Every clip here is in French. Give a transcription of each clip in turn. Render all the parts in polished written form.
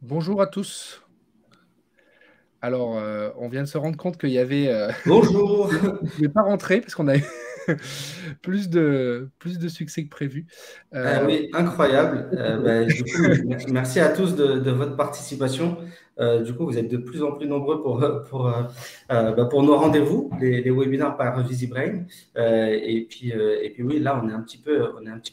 Bonjour à tous. Alors, on vient de se rendre compte qu'il y avait Bonjour. on ne pouvait pas rentrer parce qu'on a eu plus de succès que prévu. Euh, Oui, incroyable. Du coup, merci à tous de votre participation. Du coup, vous êtes de plus en plus nombreux pour nos rendez-vous, les webinaires par VisiBrain. Et puis oui, là, on est un petit peu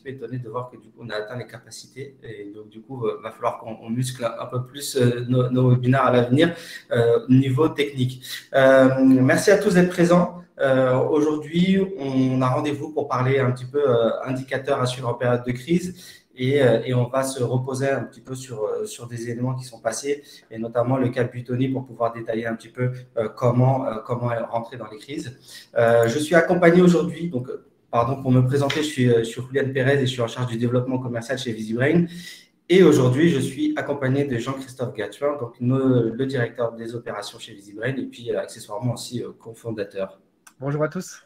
étonné de voir que du coup, on a atteint les capacités. Et donc, du coup, va falloir qu'on muscle un peu plus nos webinaires à l'avenir au niveau technique. Merci à tous d'être présents. Aujourd'hui, on a rendez-vous pour parler un petit peu indicateurs à suivre en période de crise et on va se reposer un petit peu sur des éléments qui sont passés et notamment le cas Buitoni pour pouvoir détailler un petit peu comment rentrer dans les crises. Je suis accompagné aujourd'hui, donc pardon pour me présenter, je suis Julian Pérez et je suis en charge du développement commercial chez VisiBrain. Et aujourd'hui, je suis accompagné de Jean-Christophe Gattuin, donc le directeur des opérations chez VisiBrain et puis accessoirement aussi cofondateur. Bonjour à tous.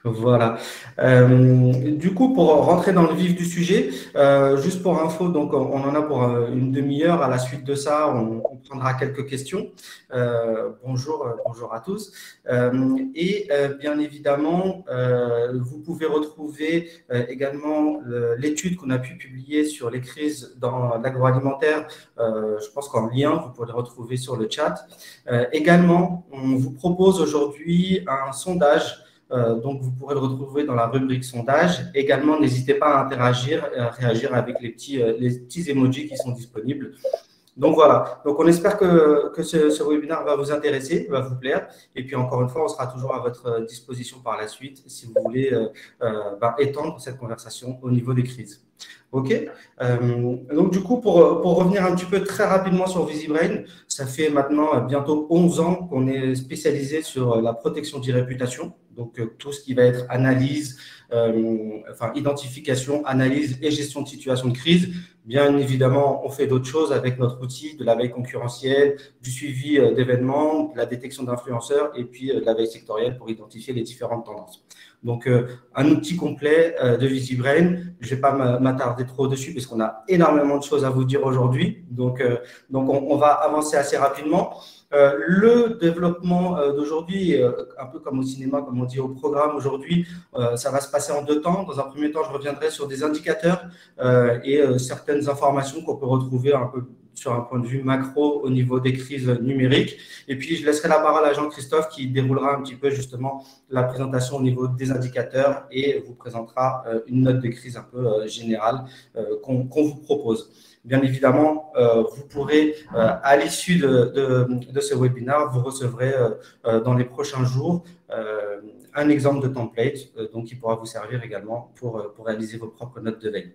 Voilà. Du coup, pour rentrer dans le vif du sujet, juste pour info, donc on en a pour une demi-heure. À la suite de ça, on prendra quelques questions. Bonjour à tous. Bien évidemment, vous pouvez retrouver également l'étude qu'on a pu publier sur les crises dans l'agroalimentaire. Je pense qu'en lien, vous pourrez le retrouver sur le chat. Également, on vous propose aujourd'hui un sondage donc, vous pourrez le retrouver dans la rubrique sondage. Également, n'hésitez pas à interagir, à réagir avec les petits emojis qui sont disponibles. Donc voilà, donc on espère que ce webinaire va vous intéresser, va vous plaire. Et puis encore une fois, on sera toujours à votre disposition par la suite si vous voulez étendre cette conversation au niveau des crises. OK. Donc du coup, pour revenir un petit peu très rapidement sur VisiBrain, ça fait maintenant bientôt 11 ans qu'on est spécialisé sur la protection d'e-réputation. Donc tout ce qui va être analyse, identification, analyse et gestion de situation de crise. Bien évidemment, on fait d'autres choses avec notre outil, de la veille concurrentielle, du suivi d'événements, de la détection d'influenceurs et puis de la veille sectorielle pour identifier les différentes tendances. Donc, un outil complet de VisiBrain. Je ne vais pas m'attarder trop dessus parce qu'on a énormément de choses à vous dire aujourd'hui. Donc on va avancer assez rapidement. Le développement d'aujourd'hui, un peu comme au cinéma, comme on dit au programme aujourd'hui, ça va se passer en deux temps. Dans un premier temps, je reviendrai sur des indicateurs et certaines informations qu'on peut retrouver un peu sur un point de vue macro au niveau des crises numériques. Et puis, je laisserai la parole à Jean-Christophe qui déroulera un petit peu justement la présentation au niveau des indicateurs et vous présentera une note de crise un peu générale qu'on vous propose. Bien évidemment, vous pourrez, à l'issue de ce webinaire, vous recevrez dans les prochains jours un exemple de template donc qui pourra vous servir également pour réaliser vos propres notes de veille.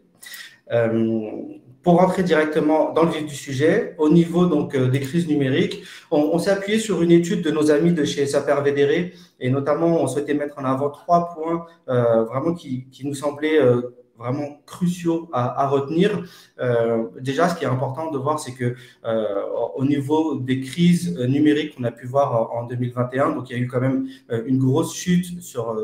Pour rentrer directement dans le vif du sujet, au niveau donc des crises numériques, on s'est appuyé sur une étude de nos amis de chez Sapere Vedere et notamment on souhaitait mettre en avant 3 points vraiment qui nous semblaient vraiment cruciaux à retenir. Déjà, ce qui est important de voir, c'est que au niveau des crises numériques qu'on a pu voir en 2021, donc il y a eu quand même une grosse chute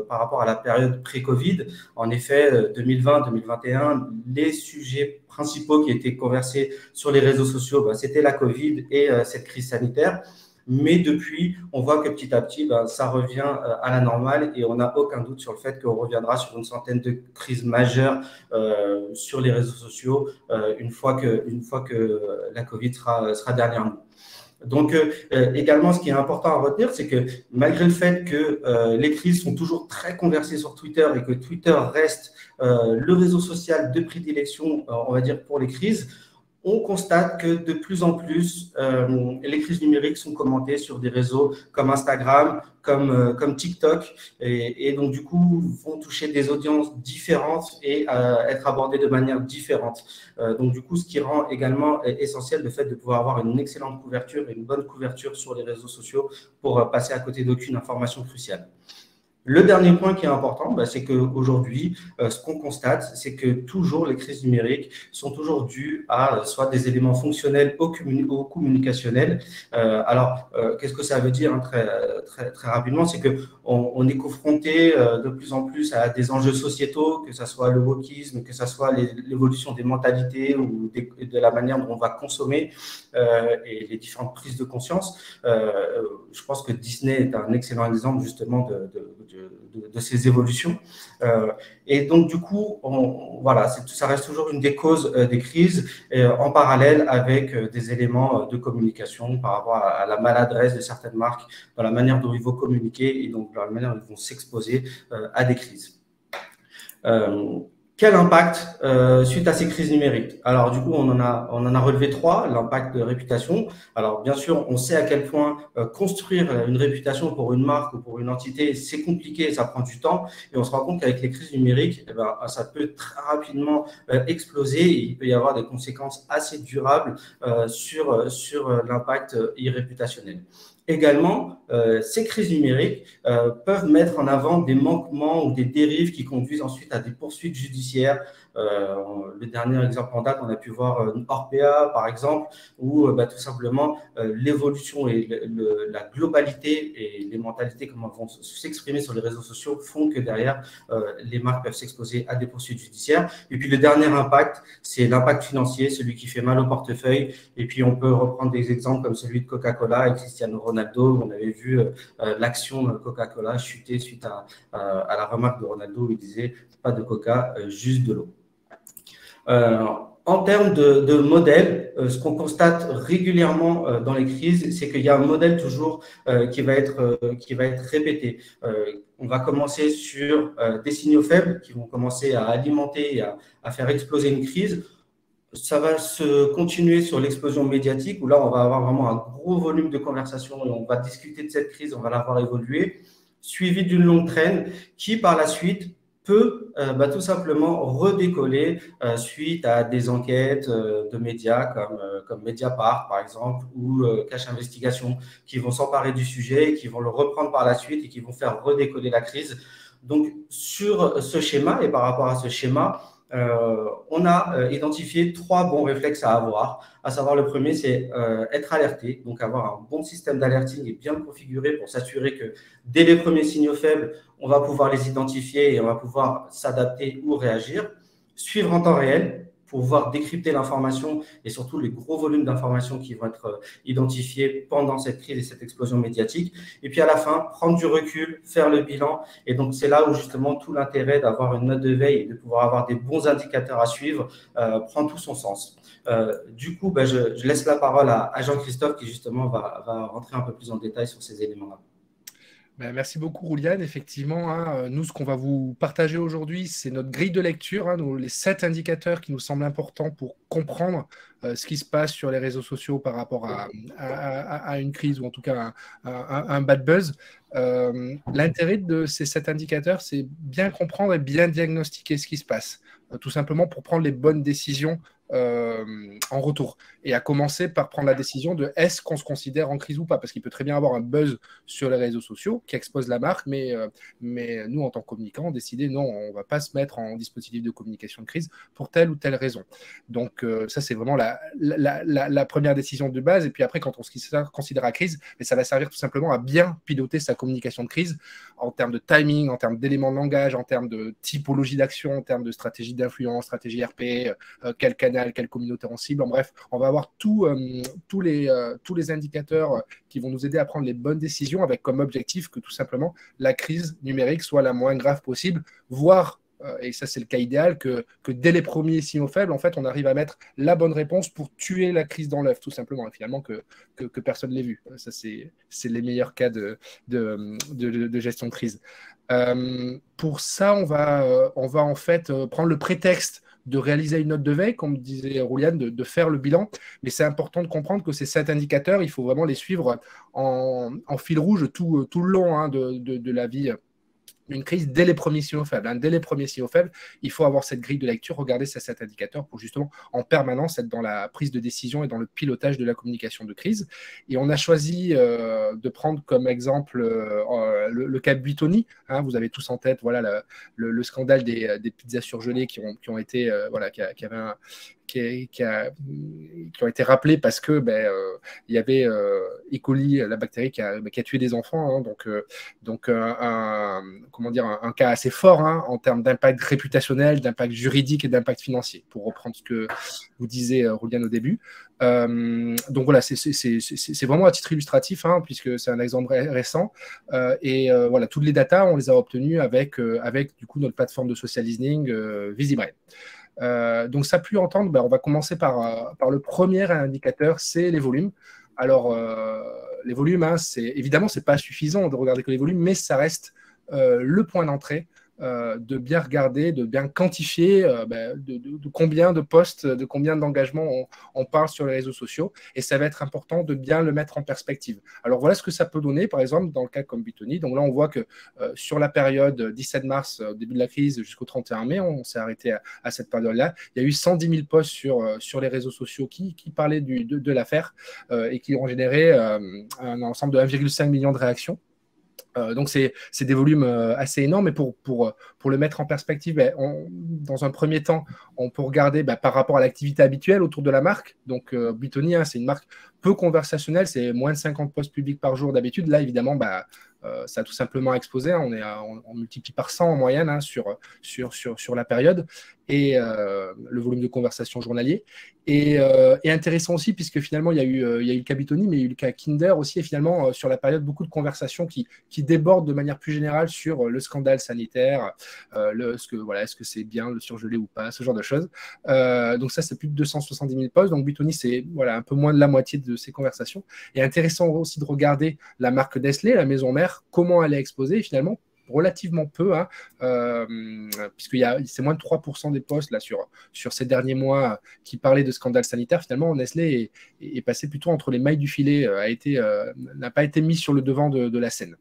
par rapport à la période pré-Covid. En effet, 2020-2021, les sujets principaux qui étaient conversés sur les réseaux sociaux, c'était la Covid et cette crise sanitaire. Mais depuis, on voit que petit à petit, ça revient à la normale et on n'a aucun doute sur le fait qu'on reviendra sur une centaine de crises majeures sur les réseaux sociaux une fois que la Covid sera derrière nous. Donc, également, ce qui est important à retenir, c'est que malgré le fait que les crises sont toujours très conversées sur Twitter et que Twitter reste le réseau social de prédilection, on va dire, pour les crises, on constate que de plus en plus, les crises numériques sont commentées sur des réseaux comme Instagram, comme TikTok, et donc du coup vont toucher des audiences différentes et être abordées de manière différente. Donc du coup, ce qui rend également essentiel le fait de pouvoir avoir une excellente couverture et une bonne couverture sur les réseaux sociaux pour passer à côté d'aucune information cruciale. Le dernier point qui est important, c'est qu'aujourd'hui, ce qu'on constate, c'est que toujours les crises numériques sont toujours dues à soit des éléments fonctionnels ou communicationnels. Alors, qu'est-ce que ça veut dire, hein, très rapidement? C'est qu'on est confronté de plus en plus à des enjeux sociétaux, que ce soit le wokisme, que ce soit l'évolution des mentalités ou de la manière dont on va consommer et les différentes prises de conscience. Je pense que Disney est un excellent exemple justement de ces évolutions. Et donc, du coup, voilà, ça reste toujours une des causes des crises en parallèle avec des éléments de communication par rapport à la maladresse de certaines marques dans la manière dont ils vont communiquer et donc dans la manière dont ils vont s'exposer à des crises. Quel impact suite à ces crises numériques? Alors, du coup, on en a relevé 3, l'impact de réputation. Alors, bien sûr, on sait à quel point construire une réputation pour une marque ou pour une entité, c'est compliqué, ça prend du temps. Et on se rend compte qu'avec les crises numériques, ça peut très rapidement exploser et il peut y avoir des conséquences assez durables sur l'impact réputationnel. Également, ces crises numériques peuvent mettre en avant des manquements ou des dérives qui conduisent ensuite à des poursuites judiciaires. Le dernier exemple en date, on a pu voir Orpea, par exemple, où tout simplement l'évolution et la globalité et les mentalités, comment elles vont s'exprimer sur les réseaux sociaux, font que derrière, les marques peuvent s'exposer à des poursuites judiciaires. Et puis le dernier impact, c'est l'impact financier, celui qui fait mal au portefeuille. Et puis on peut reprendre des exemples comme celui de Coca-Cola et Cristiano Ronaldo. On avait vu l'action Coca-Cola chuter suite à la remarque de Ronaldo où il disait « pas de Coca, juste de l'eau ». En termes de modèle, ce qu'on constate régulièrement dans les crises, c'est qu'il y a un modèle toujours qui va être répété. On va commencer sur des signaux faibles qui vont commencer à alimenter et à faire exploser une crise. Ça va se continuer sur l'explosion médiatique où là, on va avoir vraiment un gros volume de conversation et on va discuter de cette crise, on va la voir évoluer, suivi d'une longue traîne qui, par la suite, peut tout simplement redécoller suite à des enquêtes de médias comme Mediapart, par exemple, ou Cache Investigation, qui vont s'emparer du sujet, qui vont le reprendre par la suite et qui vont faire redécoller la crise. Donc, sur ce schéma et par rapport à ce schéma, on a identifié 3 bons réflexes à avoir, à savoir le premier, c'est être alerté, donc avoir un bon système d'alerting et bien configuré pour s'assurer que dès les premiers signaux faibles, on va pouvoir les identifier et on va pouvoir s'adapter ou réagir, suivre en temps réel pour pouvoir décrypter l'information et surtout les gros volumes d'informations qui vont être identifiés pendant cette crise et cette explosion médiatique. Et puis à la fin, prendre du recul, faire le bilan. Et donc, c'est là où justement tout l'intérêt d'avoir une note de veille et de pouvoir avoir des bons indicateurs à suivre prend tout son sens. Du coup, je laisse la parole à Jean-Christophe qui justement va rentrer un peu plus en détail sur ces éléments-là. Merci beaucoup, Rouliane. Effectivement, hein, nous, ce qu'on va vous partager aujourd'hui, c'est notre grille de lecture, hein, les 7 indicateurs qui nous semblent importants pour comprendre ce qui se passe sur les réseaux sociaux par rapport à une crise ou en tout cas un bad buzz. L'intérêt de ces 7 indicateurs, c'est bien comprendre et bien diagnostiquer ce qui se passe, tout simplement pour prendre les bonnes décisions en retour. Et à commencer par prendre la décision de est-ce qu'on se considère en crise ou pas, parce qu'il peut très bien avoir un buzz sur les réseaux sociaux qui expose la marque, mais nous, en tant que communicants, on décidé non, on ne va pas se mettre en dispositif de communication de crise pour telle ou telle raison. Donc ça, c'est vraiment la première décision de base. Et puis après, quand on se considère à crise, ça va servir tout simplement à bien piloter sa communication de crise en termes de timing, en termes d'éléments de langage, en termes de typologie d'action, en termes de stratégie d'influence, stratégie RP, quel canal, quelle communauté on cible. En bref, on va avoir tous les indicateurs qui vont nous aider à prendre les bonnes décisions avec comme objectif que tout simplement la crise numérique soit la moins grave possible, voire et ça c'est le cas idéal, que dès les premiers signaux faibles, en fait, on arrive à mettre la bonne réponse pour tuer la crise dans l'œuf, tout simplement, et finalement que personne ne l'ait vu. Ça, c'est les meilleurs cas de gestion de crise. Pour ça, on va en fait prendre le prétexte de réaliser une note de veille, comme disait Rouliane, de faire le bilan. Mais c'est important de comprendre que ces 7 indicateurs, il faut vraiment les suivre en fil rouge tout le long de la vie une crise dès les premiers signaux faibles. Dès les premiers signaux faibles, il faut avoir cette grille de lecture, regarder ces 7 indicateurs pour justement en permanence être dans la prise de décision et dans le pilotage de la communication de crise. Et on a choisi de prendre comme exemple le cas Buitoni. Vous avez tous en tête le scandale des pizzas surgelées qui ont été qui ont été rappelés parce que il y avait E. coli, la bactérie qui a tué des enfants. Donc un cas assez fort en termes d'impact réputationnel, d'impact juridique et d'impact financier, pour reprendre ce que vous disiez, Rouliane, au début. Donc voilà, c'est vraiment à titre illustratif, puisque c'est un exemple récent. Voilà, toutes les datas, on les a obtenues avec du coup notre plateforme de social listening VisiBrain. Donc ça a pu entendre, on va commencer par le premier indicateur, c'est les volumes. Alors, les volumes, évidemment, ce n'est pas suffisant de regarder que les volumes, mais ça reste le point d'entrée de bien regarder, de bien quantifier de combien de posts, de combien d'engagements on parle sur les réseaux sociaux. Et ça va être important de bien le mettre en perspective. Alors, voilà ce que ça peut donner, par exemple, dans le cas comme Buitoni. Donc là, on voit que sur la période 17 mars, début de la crise, jusqu'au 31 mai, on s'est arrêté à cette période-là. Il y a eu 110 000 posts sur les réseaux sociaux qui parlaient de l'affaire et qui ont généré un ensemble de 1,5 million de réactions. Donc, c'est des volumes assez énormes. Et pour le mettre en perspective, dans un premier temps, on peut regarder par rapport à l'activité habituelle autour de la marque. Donc, Buitoni, c'est une marque peu conversationnelle. C'est moins de 50 posts publics par jour d'habitude. Là, évidemment, ça a tout simplement explosé. On multiplie par 100 en moyenne sur la période. Et le volume de conversation journalier. Et intéressant aussi, puisque finalement, il y a eu le cas Buitoni, mais il y a eu le cas Kinder aussi. Et finalement, sur la période, beaucoup de conversations qui débordent de manière plus générale sur le scandale sanitaire, est-ce que c'est bien le surgelé ou pas, ce genre de choses. Donc ça, c'est plus de 270 000 posts. Donc Buitoni, c'est un peu moins de la moitié de ces conversations. Et intéressant aussi de regarder la marque Nestlé, la maison mère, comment elle est exposée. Et finalement, relativement peu, puisque c'est moins de 3% des posts là, sur ces derniers mois qui parlaient de scandale sanitaire. Finalement, Nestlé est passé plutôt entre les mailles du filet, n'a pas été mis sur le devant de la scène.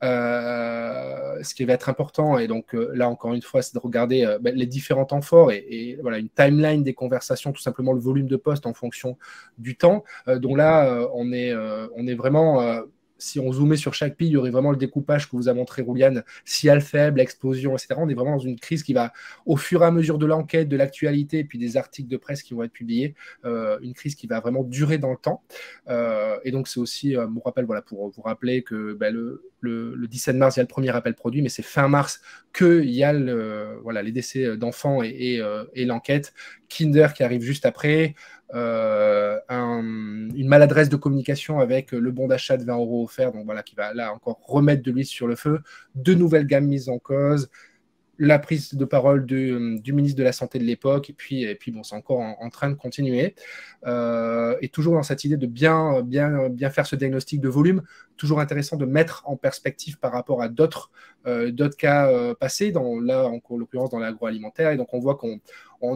Ce qui va être important, et donc là encore une fois, c'est de regarder les différents temps forts et voilà, une timeline des conversations, tout simplement le volume de posts en fonction du temps. Donc là, on est vraiment... si on zoomait sur chaque pile, il y aurait vraiment le découpage que vous a montré Rouliane, ciel faible, explosion, etc. On est vraiment dans une crise qui va, au fur et à mesure de l'enquête, de l'actualité, et puis des articles de presse qui vont être publiés, une crise qui va vraiment durer dans le temps. Et donc, c'est aussi, mon rappel, pour vous rappeler que le 17 mars, il y a le premier appel produit, mais c'est fin mars qu'il y a les décès d'enfants et l'enquête. Kinder qui arrive juste après. Une maladresse de communication avec le bon d'achat de 20 € offert, donc qui va là encore remettre de l'huile sur le feu, de nouvelles gammes mises en cause, la prise de parole du ministre de la Santé de l'époque, et puis c'est encore en train de continuer. Et toujours dans cette idée de bien faire ce diagnostic de volume, toujours intéressant de mettre en perspective par rapport à d'autres cas passés, en l'occurrence dans l'agroalimentaire. Et donc on voit qu'on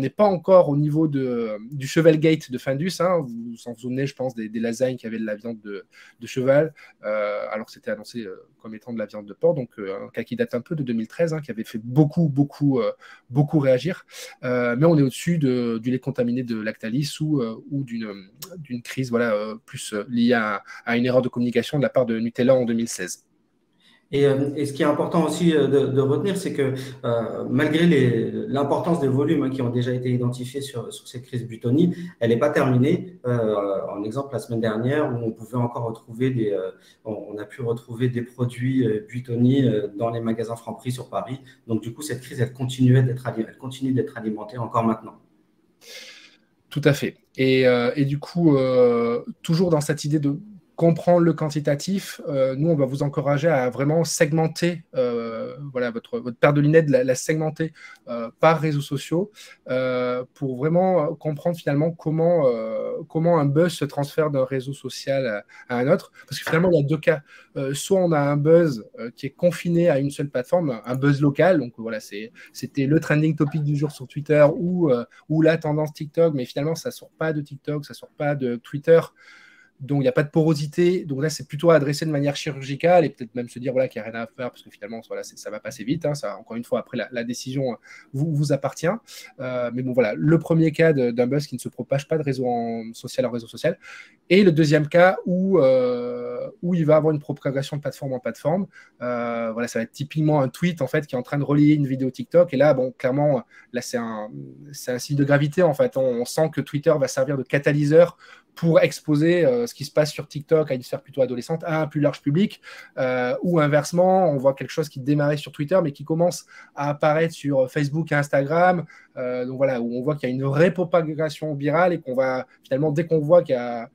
n'est pas encore au niveau du Chevalgate de Findus. Vous vous souvenez, je pense, des lasagnes qui avaient de la viande de cheval, alors que c'était annoncé comme étant de la viande de porc. Donc un cas qui date un peu de 2013, qui avait fait beaucoup réagir. Mais on est au-dessus du lait contaminé de Lactalis ou d'une crise plus liée à une erreur de communication de la part de Nutella en 2016. Et ce qui est important aussi de retenir, c'est que malgré l'importance des volumes qui ont déjà été identifiés sur cette crise Buitoni, elle n'est pas terminée. En exemple, la semaine dernière, où on pouvait encore retrouver on a pu retrouver des produits Buitoni dans les magasins Franprix sur Paris. Donc du coup, cette crise, elle continue d'être alimentée encore maintenant. Tout à fait. Et du coup, toujours dans cette idée de comprendre le quantitatif, nous, on va vous encourager à vraiment segmenter votre paire de lunettes, la segmenter par réseaux sociaux pour vraiment comprendre finalement comment un buzz se transfère d'un réseau social à un autre. Parce que finalement, il y a deux cas. Soit on a un buzz qui est confiné à une seule plateforme, un buzz local. Donc voilà, c'était le trending topic du jour sur Twitter ou la tendance TikTok, mais finalement, ça ne sort pas de TikTok, ça ne sort pas de Twitter. Donc, il n'y a pas de porosité. Donc là, c'est plutôt adressé de manière chirurgicale et peut-être même se dire voilà, qu'il n'y a rien à faire parce que finalement, voilà, ça va passer vite. Hein, ça, encore une fois, après, la décision vous appartient. Mais bon, voilà, le premier cas d'un buzz qui ne se propage pas de réseau social en réseau social. Et le deuxième cas où il va avoir une propagation de plateforme en plateforme. Voilà, ça va être typiquement un tweet en fait, qui est en train de relier une vidéo TikTok. Et là, bon, clairement, là, c'est un signe de gravité. En fait. On sent que Twitter va servir de catalyseur pour exposer ce qui se passe sur TikTok à une sphère plutôt adolescente, à un plus large public, ou inversement, on voit quelque chose qui démarrait sur Twitter, mais qui commence à apparaître sur Facebook et Instagram, donc voilà, où on voit qu'il y a une vraie propagation virale et qu'on va, finalement, dès qu'on voit qu'il y a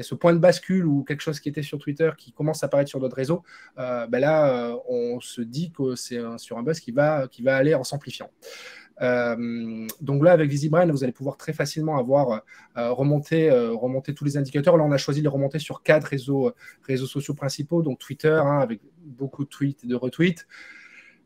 ce point de bascule ou quelque chose qui était sur Twitter qui commence à apparaître sur d'autres réseaux, là, on se dit que c'est sur un buzz qui va aller en s'amplifiant. Donc là, avec VisiBrain, vous allez pouvoir très facilement avoir remonter tous les indicateurs. Là, on a choisi de les remonter sur 4 réseaux sociaux principaux, donc Twitter, avec beaucoup de tweets et de retweets.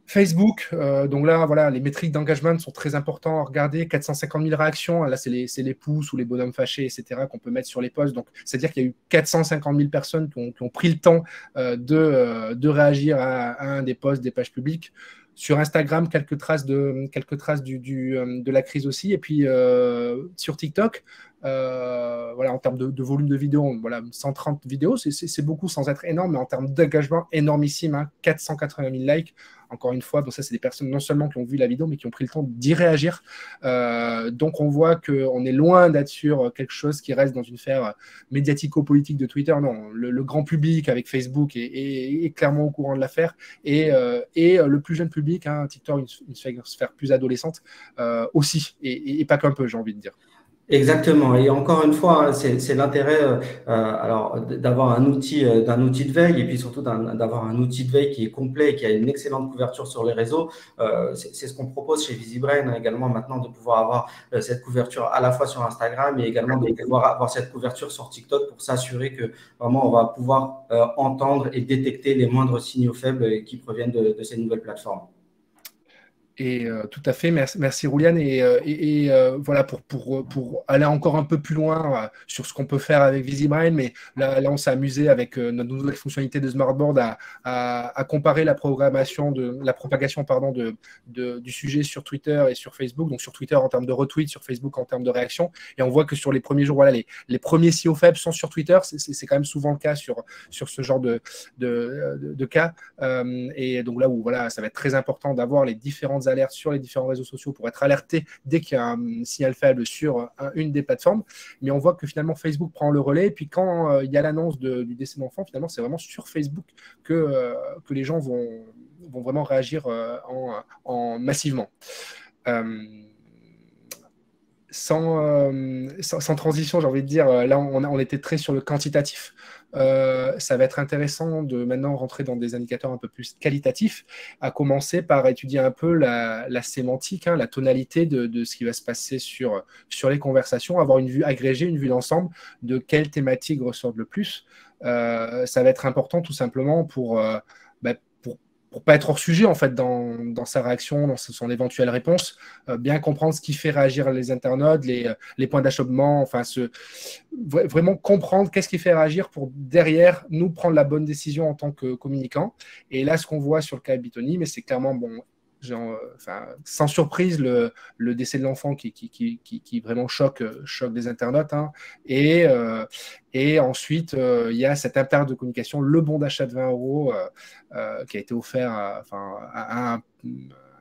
Facebook, donc là, voilà, les métriques d'engagement sont très importants à regarder. 450 000 réactions, là, c'est les pouces ou les bonhommes fâchés, etc., qu'on peut mettre sur les posts. Donc, c'est-à-dire qu'il y a eu 450 000 personnes qui ont pris le temps de réagir à un des posts des pages publiques. Sur Instagram, quelques traces de la crise aussi. Et puis, sur TikTok, voilà, en termes de volume de vidéos, voilà, 130 vidéos, c'est beaucoup sans être énorme, mais en termes d'engagement, énormissime, hein, 480 000 likes. Encore une fois, bon, ça, c'est des personnes non seulement qui ont vu la vidéo, mais qui ont pris le temps d'y réagir. Donc, on voit qu'on est loin d'être sur quelque chose qui reste dans une sphère médiatico-politique de Twitter. Non, le grand public avec Facebook est clairement au courant de l'affaire. Et le plus jeune public, hein, TikTok, une sphère plus adolescente aussi, et pas qu'un peu, j'ai envie de dire. Exactement. Et encore une fois, c'est l'intérêt alors d'avoir un outil de veille et puis surtout d'avoir un outil de veille qui est complet et qui a une excellente couverture sur les réseaux. C'est ce qu'on propose chez VisiBrain également maintenant, de pouvoir avoir cette couverture à la fois sur Instagram et également de pouvoir avoir cette couverture sur TikTok pour s'assurer que vraiment on va pouvoir entendre et détecter les moindres signaux faibles qui proviennent de ces nouvelles plateformes. Et tout à fait, merci Rouliane. Et voilà, pour aller encore un peu plus loin sur ce qu'on peut faire avec VisiBrain, mais là on s'est amusé avec notre nouvelle fonctionnalité de Smartboard à comparer la propagation du sujet sur Twitter et sur Facebook. Donc sur Twitter en termes de retweets, sur Facebook en termes de réactions. Et on voit que sur les premiers jours, voilà, les premiers signaux faibles sont sur Twitter. C'est quand même souvent le cas sur ce genre de cas. Et donc là où voilà, ça va être très important d'avoir les différentes alertes sur les différents réseaux sociaux pour être alerté dès qu'il y a un signal faible sur une des plateformes. Mais on voit que finalement Facebook prend le relais. Et puis quand il y a l'annonce du décès d'enfant, finalement c'est vraiment sur Facebook que les gens vont vraiment réagir en massivement. Sans transition, j'ai envie de dire, là on était très sur le quantitatif. Ça va être intéressant de maintenant rentrer dans des indicateurs un peu plus qualitatifs, à commencer par étudier un peu la sémantique, hein, la tonalité de ce qui va se passer sur les conversations, avoir une vue agrégée, une vue d'ensemble de quelles thématiques ressortent le plus. Ça va être important tout simplement pour pas être hors sujet en fait dans sa réaction, dans son éventuelle réponse, bien comprendre ce qui fait réagir les internautes, les points d'achoppement, enfin vraiment comprendre qu'est-ce qui fait réagir pour derrière nous prendre la bonne décision en tant que communicant. Et là, ce qu'on voit sur le cas Bitoni, mais c'est clairement sans surprise le décès de l'enfant qui vraiment choque des internautes, hein. Et ensuite il y a cette impact de communication, le bon d'achat de 20 € qui a été offert à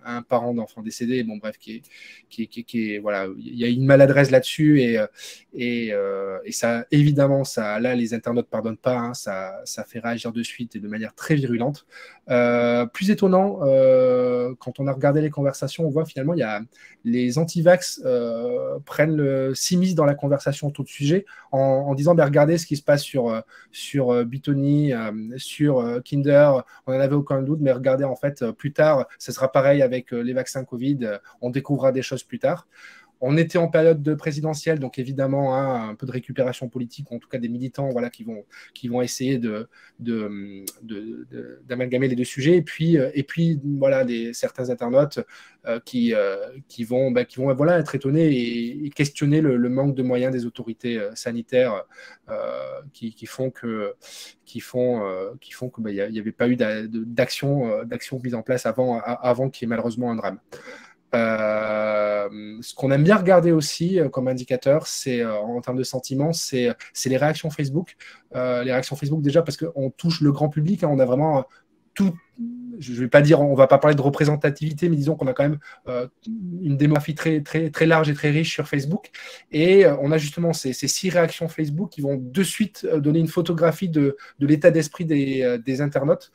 un parent d'enfant décédé, bon bref, qui est voilà, il y a une maladresse là-dessus et ça évidemment là les internautes pardonnent pas, hein, ça fait réagir de suite et de manière très virulente. Plus étonnant, quand on a regardé les conversations, on voit finalement il y a les anti-vax s'immiscent dans la conversation autour de sujet en disant regardez ce qui se passe sur Bitoni, sur Kinder, on n'en avait aucun doute, mais regardez en fait plus tard, ce sera pareil avec les vaccins Covid, on découvrira des choses plus tard. On était en période de présidentielle, donc évidemment hein, un peu de récupération politique, ou en tout cas des militants voilà, qui vont essayer d'amalgamer les deux sujets. Et puis voilà, certains internautes qui vont voilà, être étonnés et questionner le manque de moyens des autorités sanitaires qui font que il n'y avait pas eu d'action mise en place avant qu'il y ait malheureusement un drame. Ce qu'on aime bien regarder aussi comme indicateur, c'est en termes de sentiments, c'est les réactions Facebook. Les réactions Facebook déjà parce qu'on touche le grand public, hein, on a vraiment tout. Je ne vais pas dire, on ne va pas parler de représentativité, mais disons qu'on a quand même une démographie très, très, très large et très riche sur Facebook. Et on a justement ces 6 réactions Facebook qui vont de suite donner une photographie de l'état d'esprit des internautes.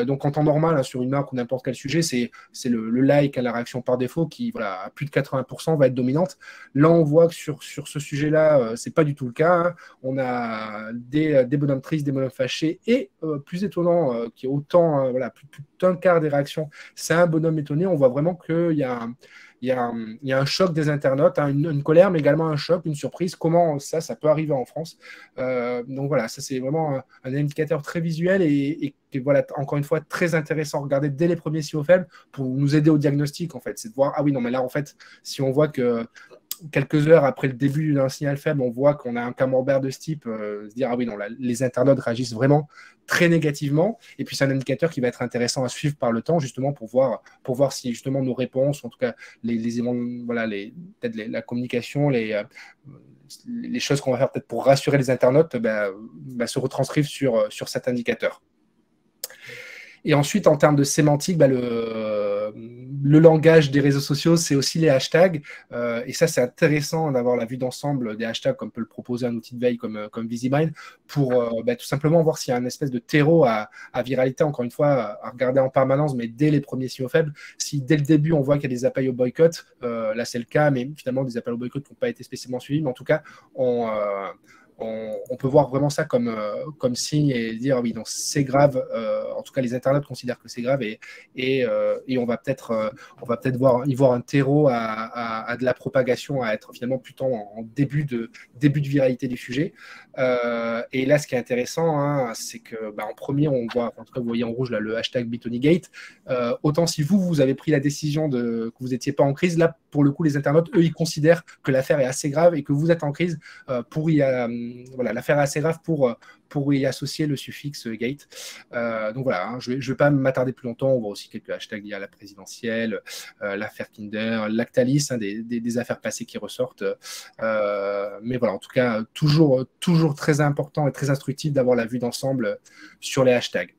Donc en temps normal, hein, sur une marque ou n'importe quel sujet, c'est le like à la réaction par défaut qui, voilà, à plus de 80% va être dominante. Là, on voit que sur ce sujet-là, ce n'est pas du tout le cas. Hein. On a des bonhommes tristes, des bonhommes fâchés et plus étonnant, qui est autant, voilà, plus d'un quart des réactions, c'est un bonhomme étonné. On voit vraiment qu'il y a un choc des internautes, hein, une colère, mais également un choc, une surprise. Comment ça peut arriver en France? Donc voilà, ça c'est vraiment un indicateur très visuel et voilà, encore une fois, très intéressant à regarder dès les premiers signaux faibles pour nous aider au diagnostic, en fait. C'est de voir, ah oui, non, mais là, en fait, si on voit que quelques heures après le début d'un signal faible, on voit qu'on a un camembert de ce type, se dire, ah oui, non, là, les internautes réagissent vraiment très négativement. Et puis, c'est un indicateur qui va être intéressant à suivre par le temps, justement, pour voir si, justement, nos réponses, en tout cas, voilà, peut-être la communication, les choses qu'on va faire peut-être pour rassurer les internautes, se retranscrivent sur cet indicateur. Et ensuite, en termes de sémantique, le langage des réseaux sociaux, c'est aussi les hashtags. Et ça, c'est intéressant d'avoir la vue d'ensemble des hashtags, comme peut le proposer un outil de veille comme VisiBrind, pour tout simplement voir s'il y a un espèce de terreau à viralité, encore une fois, à regarder en permanence, mais dès les premiers signaux faibles. Si dès le début, on voit qu'il y a des appels au boycott, là, c'est le cas, mais finalement, des appels au boycott qui n'ont pas été spécialement suivis. Mais en tout cas, on peut voir vraiment ça comme signe et dire oui, donc c'est grave. En tout cas, les internautes considèrent que c'est grave et on va peut-être y voir un terreau à de la propagation, à être finalement plutôt en début de viralité du sujet. Et là, ce qui est intéressant, hein, c'est que en premier, on voit, en tout cas, vous voyez en rouge là, le hashtag BitonyGate. Autant si vous avez pris la décision que vous n'étiez pas en crise, là, pour le coup, les internautes, eux, ils considèrent que l'affaire est assez grave et que vous êtes en crise voilà, l'affaire est assez grave pour y associer le suffixe gate. Donc voilà, hein, je ne vais pas m'attarder plus longtemps. On voit aussi quelques hashtags liés à la présidentielle, l'affaire Kinder, Lactalis, hein, des affaires passées qui ressortent. Mais voilà, en tout cas, toujours très important et très instructif d'avoir la vue d'ensemble sur les hashtags.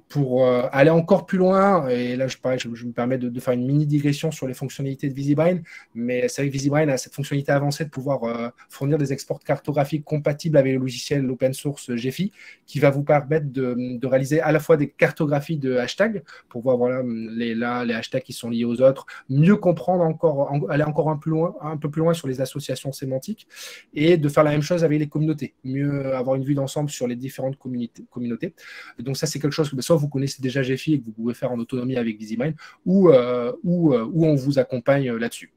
Pour aller encore plus loin, et là je me permets de faire une mini digression sur les fonctionnalités de VisiBrind, mais c'est vrai que VisiBrind a cette fonctionnalité avancée de pouvoir fournir des exports cartographiques compatibles avec le logiciel open source Gephi, qui va vous permettre de réaliser à la fois des cartographies de hashtags pour voir voilà, les hashtags qui sont liés aux autres, mieux comprendre aller encore un peu plus loin sur les associations sémantiques, et de faire la même chose avec les communautés, mieux avoir une vue d'ensemble sur les différentes communautés. Donc ça, c'est quelque chose que soit vous connaissez déjà Gephi et que vous pouvez faire en autonomie avec VisiBrind, ou on vous accompagne là-dessus.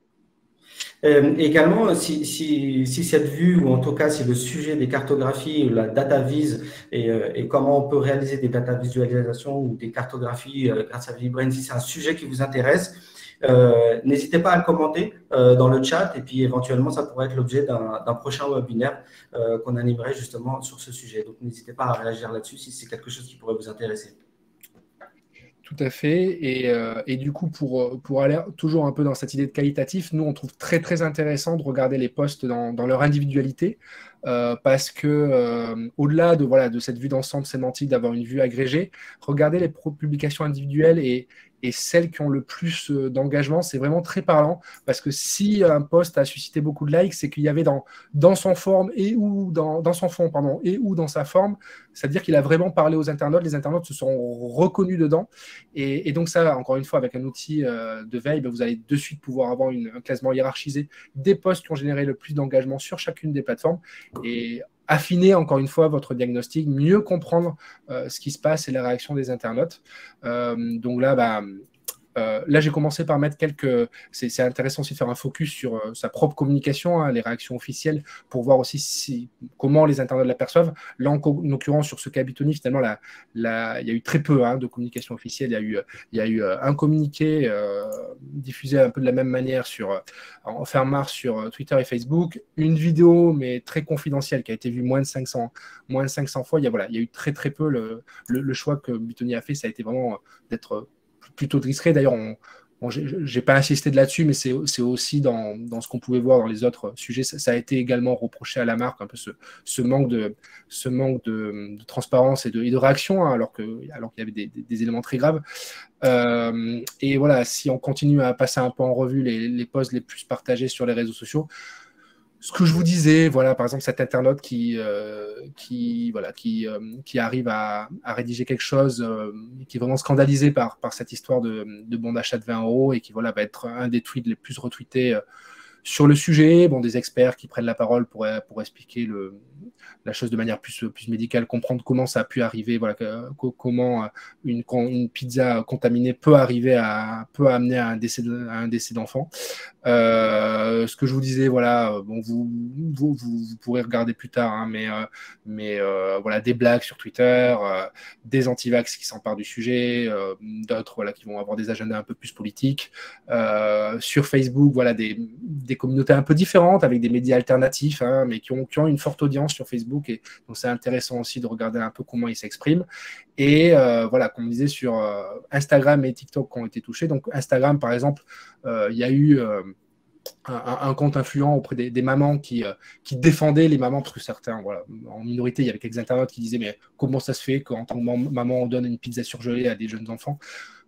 Également, si cette vue, ou en tout cas si le sujet des cartographies, la data vise et comment on peut réaliser des data visualisations ou des cartographies grâce à VisiBrind, si c'est un sujet qui vous intéresse, n'hésitez pas à le commenter dans le chat et puis éventuellement ça pourrait être l'objet d'un prochain webinaire qu'on animerait justement sur ce sujet. Donc n'hésitez pas à réagir là-dessus si c'est quelque chose qui pourrait vous intéresser. Tout à fait. Et du coup, pour aller toujours un peu dans cette idée de qualitatif, nous, on trouve très, très intéressant de regarder les posts dans leur individualité parce que au-delà de cette vue d'ensemble sémantique, d'avoir une vue agrégée, regarder les publications individuelles et celles qui ont le plus d'engagement, c'est vraiment très parlant parce que si un post a suscité beaucoup de likes, c'est qu'il y avait dans son forme dans son fond, ou dans sa forme, c'est-à-dire qu'il a vraiment parlé aux internautes, les internautes se sont reconnus dedans et donc ça, encore une fois, avec un outil de veille, vous allez de suite pouvoir avoir un classement hiérarchisé des posts qui ont généré le plus d'engagement sur chacune des plateformes et affiner encore une fois votre diagnostic, mieux comprendre ce qui se passe et la réaction des internautes. Donc là, Là, j'ai commencé par mettre quelques... C'est intéressant aussi de faire un focus sur sa propre communication, hein, les réactions officielles, pour voir aussi comment les internautes l'aperçoivent. Là, en l'occurrence, sur ce cas Bitoni, finalement, il y a eu très peu de communication officielle. Il y a eu un communiqué diffusé un peu de la même manière en fin mars sur Twitter et Facebook, une vidéo, mais très confidentielle, qui a été vue moins de 500 fois. Il y a eu très très peu. Le choix que Bitoni a fait, ça a été vraiment d'être plutôt discret. D'ailleurs, j'ai pas insisté là-dessus, mais c'est aussi dans ce qu'on pouvait voir dans les autres sujets. Ça a été également reproché à la marque, un peu ce manque de transparence et de réaction, hein, alors qu'il y avait des éléments très graves. Et voilà, si on continue à passer un peu en revue les posts les plus partagés sur les réseaux sociaux, ce que je vous disais, voilà, par exemple, cet internaute qui arrive à rédiger quelque chose, qui est vraiment scandalisé par cette histoire de bon d'achat de 20 € et qui va être un des tweets les plus retweetés sur le sujet. Bon, des experts qui prennent la parole pour expliquer la chose de manière plus médicale, comprendre comment ça a pu arriver, comment une pizza contaminée peut amener à un décès d'enfant. Ce que je vous disais, voilà, bon, vous pourrez regarder plus tard, hein, mais voilà, des blagues sur Twitter, des anti-vax qui s'emparent du sujet, d'autres qui vont avoir des agendas un peu plus politiques. Sur Facebook, voilà, des communautés un peu différentes avec des médias alternatifs, hein, mais qui ont une forte audience sur Facebook, et donc c'est intéressant aussi de regarder un peu comment ils s'expriment. Et voilà, comme on disait, sur Instagram et TikTok qui ont été touchés. Donc Instagram, par exemple, il y a eu un compte influent auprès des mamans qui défendaient les mamans, parce que certains, voilà, en minorité, il y avait quelques internautes qui disaient mais comment ça se fait qu'en tant que maman on donne une pizza surgelée à des jeunes enfants?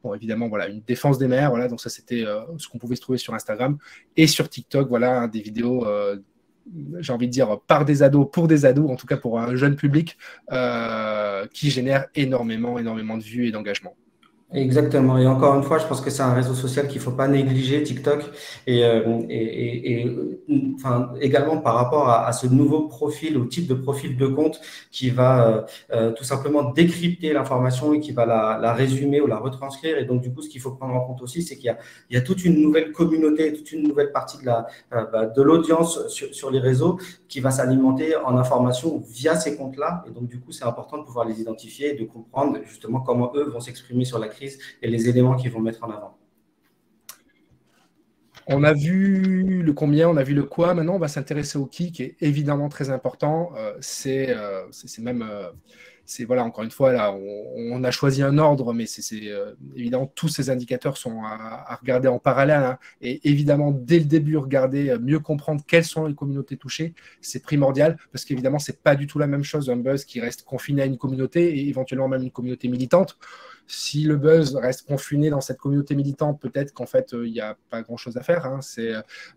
Bon, évidemment, voilà, une défense des mères, voilà, donc ça c'était ce qu'on pouvait se trouver sur Instagram. Et sur TikTok, voilà, des vidéos j'ai envie de dire par des ados, pour des ados, en tout cas pour un jeune public, qui génère énormément de vues et d'engagement. Exactement. Et encore une fois, je pense que c'est un réseau social qu'il faut pas négliger, TikTok. Enfin, également par rapport à ce nouveau profil, au type de profil de compte qui va tout simplement décrypter l'information et qui va la résumer ou la retranscrire. Et donc, du coup, ce qu'il faut prendre en compte aussi, c'est qu'il y a toute une nouvelle communauté, toute une nouvelle partie de l'audience sur les réseaux qui va s'alimenter en information via ces comptes-là. Et donc, du coup, c'est important de pouvoir les identifier et de comprendre justement comment eux vont s'exprimer sur la crise et les éléments qu'ils vont mettre en avant. On a vu le combien, on a vu le quoi. Maintenant, on va s'intéresser au qui est évidemment très important. C'est même, voilà, encore une fois, là, on a choisi un ordre, mais c'est évidemment, tous ces indicateurs sont à regarder en parallèle, hein. Et évidemment, dès le début, regarder, mieux comprendre quelles sont les communautés touchées, c'est primordial, parce qu'évidemment, c'est pas du tout la même chose un buzz qui reste confiné à une communauté et éventuellement même une communauté militante. Si le buzz reste confiné dans cette communauté militante, peut-être qu'en fait, il n'y a pas grand-chose à faire, hein.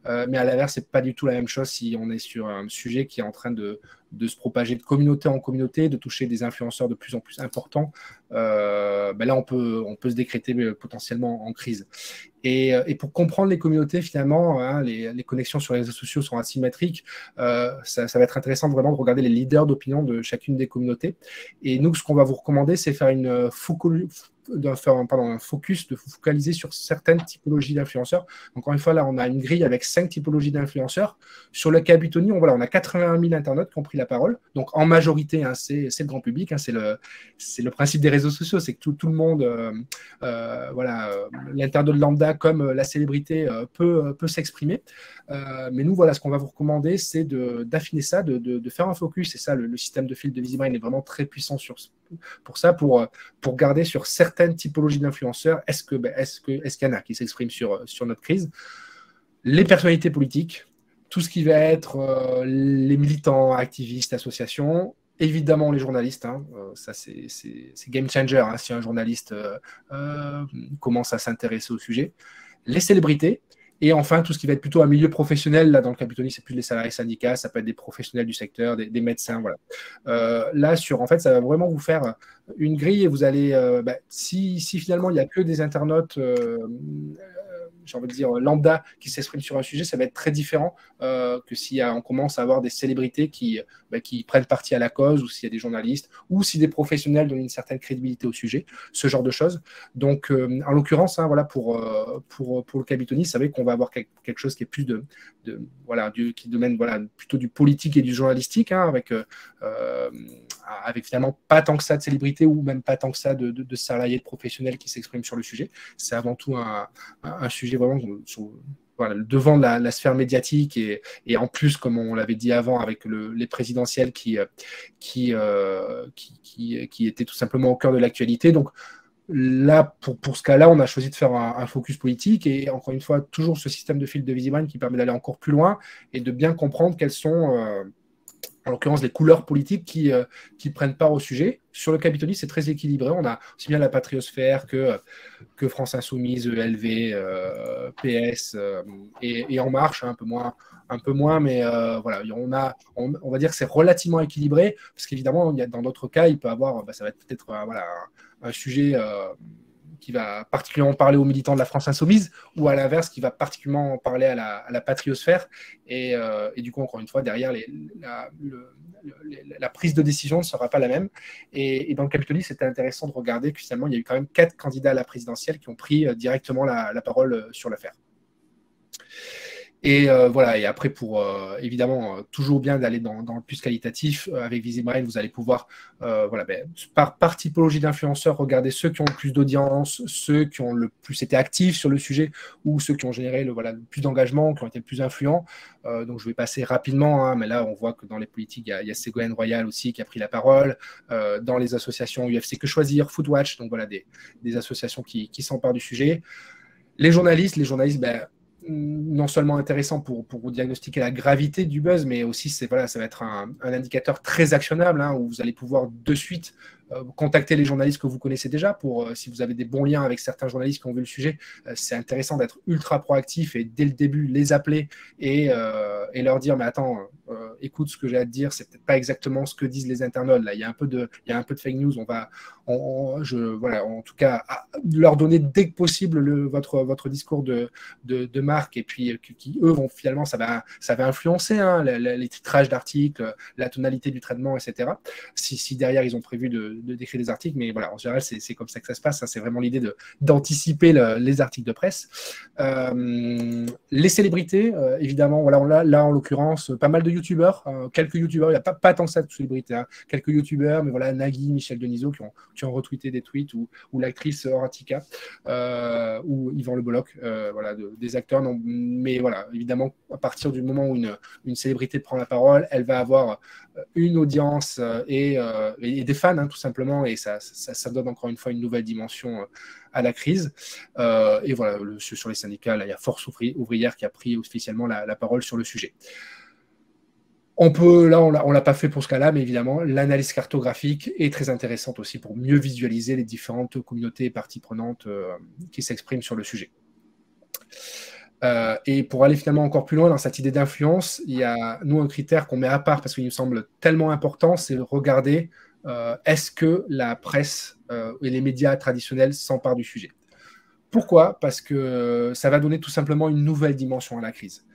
Mais à l'inverse, c'est pas du tout la même chose si on est sur un sujet qui est en train de se propager de communauté en communauté, de toucher des influenceurs de plus en plus importants. Là, on peut se décréter potentiellement en crise. Et pour comprendre les communautés, finalement, hein, les connexions sur les réseaux sociaux sont asymétriques. Ça va être intéressant vraiment de regarder les leaders d'opinion de chacune des communautés. Et nous, ce qu'on va vous recommander, c'est faire un focus, de focaliser sur certaines typologies d'influenceurs. Encore une fois, là, on a une grille avec 5 typologies d'influenceurs. Sur le cas Bitoni, on a 81 000 internautes qui ont pris la parole. Donc, en majorité, hein, c'est le grand public, hein, c'est le principe des réseaux sociaux, c'est que tout le monde, l'internaute lambda comme la célébrité peut s'exprimer. Mais nous, voilà, ce qu'on va vous recommander, c'est d'affiner ça, de faire un focus. Et ça, le système de filtre de VisiBrain est vraiment très puissant pour ça, pour garder sur certaines typologies d'influenceurs. Est-ce qu'il y en a qui s'expriment sur notre crise? Les personnalités politiques, tout ce qui va être les militants, activistes, associations, évidemment les journalistes, hein, ça c'est game changer, hein, si un journaliste commence à s'intéresser au sujet, les célébrités, et enfin tout ce qui va être plutôt un milieu professionnel. Là dans le cas Bitoni, c'est plus les salariés syndicats, ça peut être des professionnels du secteur, des médecins, voilà. Là en fait ça va vraiment vous faire une grille, et vous allez si finalement il n'y a que des internautes j'ai envie de dire, lambda qui s'exprime sur un sujet, ça va être très différent que si on commence à avoir des célébrités qui prennent parti à la cause, ou s'il y a des journalistes, ou si des professionnels donnent une certaine crédibilité au sujet, ce genre de choses. Donc, en l'occurrence, hein, voilà, pour le Capitoni, vous savez qu'on va avoir quelque chose qui est plus qui domine plutôt du politique et du journalistique, hein, avec finalement pas tant que ça de célébrités ou même pas tant que ça de salariés, de professionnels qui s'expriment sur le sujet. C'est avant tout un sujet vraiment le devant de la sphère médiatique et en plus, comme on l'avait dit avant, avec les présidentielles qui étaient tout simplement au cœur de l'actualité. Donc là, pour ce cas-là, on a choisi de faire un focus politique et encore une fois, toujours ce système de filtre de Visibrand qui permet d'aller encore plus loin et de bien comprendre quelles sont en l'occurrence les couleurs politiques qui prennent part au sujet. Sur le Capitoni, c'est très équilibré. On a aussi bien la patriosphère que France Insoumise, ELV, PS et En Marche, hein, un peu moins, mais voilà, on va dire que c'est relativement équilibré, parce qu'évidemment, dans d'autres cas, il peut avoir, ça va être peut-être un sujet qui va particulièrement parler aux militants de la France Insoumise, ou à l'inverse, qui va particulièrement parler à la patriosphère. Et du coup, encore une fois, derrière, la prise de décision ne sera pas la même. Et dans le Capitoli, c'était intéressant de regarder que finalement, il y a eu quand même 4 candidats à la présidentielle qui ont pris directement la parole sur l'affaire. Et voilà, et après, pour évidemment, toujours bien d'aller dans le plus qualitatif, avec Visibrand, vous allez pouvoir, par typologie d'influenceurs, regarder ceux qui ont le plus d'audience, ceux qui ont le plus été actifs sur le sujet, ou ceux qui ont généré le plus d'engagement, qui ont été le plus influents. Donc, je vais passer rapidement, hein, mais là, on voit que dans les politiques, il y a Ségolène Royal aussi qui a pris la parole. Dans les associations UFC Que Choisir, Foodwatch, donc voilà, des associations qui s'emparent du sujet. Les journalistes, non seulement intéressant pour vous diagnostiquer la gravité du buzz, mais aussi ça va être un indicateur très actionnable, hein, où vous allez pouvoir de suite contacter les journalistes que vous connaissez déjà si vous avez des bons liens avec certains journalistes qui ont vu le sujet. C'est intéressant d'être ultra proactif et dès le début les appeler et leur dire mais attends, écoute, ce que j'ai à te dire, c'est peut-être pas exactement ce que disent les internautes. Là, il y a un peu de fake news. En tout cas, leur donner dès que possible votre discours de marque, et puis qui eux vont finalement, ça va influencer, hein, les titrages d'articles, la tonalité du traitement, etc. Si derrière ils ont prévu de d'écrire des articles, mais voilà, en général c'est comme ça que ça se passe, hein, c'est vraiment l'idée d'anticiper les articles de presse. Les célébrités, évidemment, voilà, là en l'occurrence pas mal de youtubeurs, quelques youtubeurs, il n'y a pas tant que ça de célébrités, hein, quelques youtubeurs, mais voilà, Nagui, Michel Denisot qui ont retweeté des tweets, ou l'actrice Horatica, ou Yvan Le Bolloc, voilà, des acteurs, non, mais voilà, évidemment, à partir du moment où une célébrité prend la parole, elle va avoir une audience et des fans, hein, tout simplement, et ça donne encore une fois une nouvelle dimension à la crise. Et voilà, sur les syndicats, là, il y a Force ouvrière qui a pris officiellement la parole sur le sujet. On l'a pas fait pour ce cas-là, mais évidemment, l'analyse cartographique est très intéressante aussi pour mieux visualiser les différentes communautés et parties prenantes qui s'expriment sur le sujet. Et pour aller finalement encore plus loin dans cette idée d'influence, il y a, nous, un critère qu'on met à part parce qu'il nous semble tellement important, c'est de regarder est-ce que la presse et les médias traditionnels s'emparent du sujet. Pourquoi ? Parce que ça va donner tout simplement une nouvelle dimension à la crise.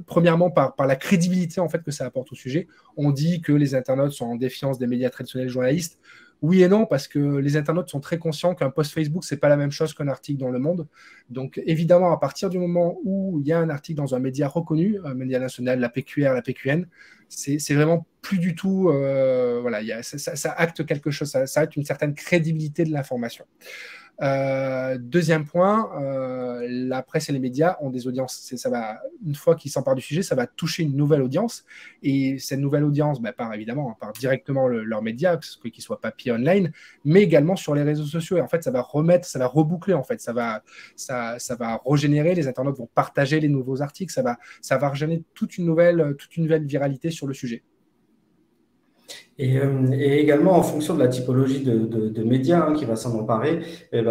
Premièrement, par la crédibilité en fait, que ça apporte au sujet. On dit que les internautes sont en défiance des médias traditionnels journalistes. Oui et non, parce que les internautes sont très conscients qu'un post Facebook, c'est pas la même chose qu'un article dans Le Monde. Donc, évidemment, à partir du moment où il y a un article dans un média reconnu, un média national, la PQR, la PQN, c'est vraiment plus du tout... ça acte quelque chose, ça acte une certaine crédibilité de l'information. Deuxième point, la presse et les médias ont des audiences. Une fois qu'ils s'emparent du sujet, ça va toucher une nouvelle audience. Et cette nouvelle audience part directement leurs médias, qu'ils soient papier, online, mais également sur les réseaux sociaux. Et en fait, ça va reboucler. En fait, ça va régénérer. Les internautes vont partager les nouveaux articles. Ça va régénérer toute une nouvelle viralité sur le sujet. Et également, en fonction de la typologie de médias qui va s'en emparer,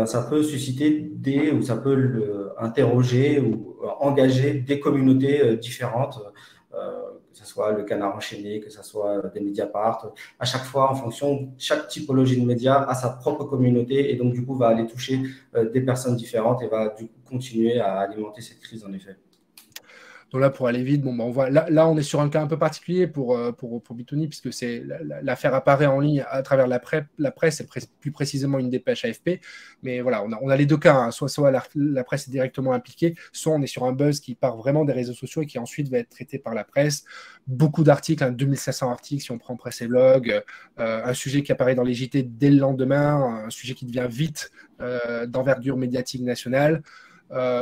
ça peut susciter ou ça peut interroger ou engager des communautés différentes, que ce soit le Canard enchaîné, que ce soit des Mediapart. À chaque fois, en fonction, chaque typologie de média a sa propre communauté et donc du coup va aller toucher des personnes différentes et va du coup continuer à alimenter cette crise en effet. Donc là, pour aller vite, bon, on voit, là, on est sur un cas un peu particulier pour Bitoni, puisque l'affaire apparaît en ligne à travers la presse, et plus précisément une dépêche AFP. Mais voilà, on a les deux cas, hein. Soit la presse est directement impliquée, soit on est sur un buzz qui part vraiment des réseaux sociaux et qui ensuite va être traité par la presse. Beaucoup d'articles, 2500 articles si on prend presse et blog, un sujet qui apparaît dans les JT dès le lendemain, un sujet qui devient vite d'envergure médiatique nationale.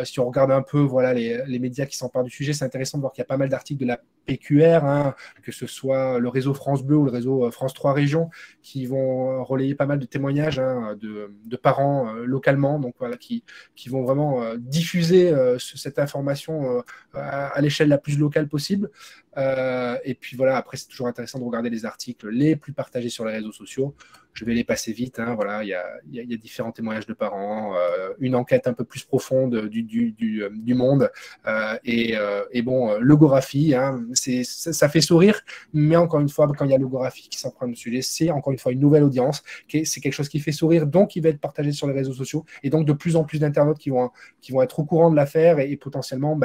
Si on regarde un peu voilà, les médias qui s'emparent du sujet, c'est intéressant de voir qu'il y a pas mal d'articles de la PQR, hein, que ce soit le réseau France Bleu ou le réseau France 3 Régions, qui vont relayer pas mal de témoignages hein, de parents localement, donc voilà, qui vont vraiment diffuser cette information à l'échelle la plus locale possible. Et puis voilà, après, c'est toujours intéressant de regarder les articles les plus partagés sur les réseaux sociaux. Je vais les passer vite. Hein, voilà, il y a différents témoignages de parents, une enquête un peu plus profonde du monde. Et bon, logographie, hein, ça fait sourire, mais encore une fois, quand il y a logographie qui s'en prend le sujet, c'est encore une fois une nouvelle audience. C'est quelque chose qui fait sourire, donc qui va être partagé sur les réseaux sociaux. Et donc, de plus en plus d'internautes qui vont être au courant de l'affaire et potentiellement,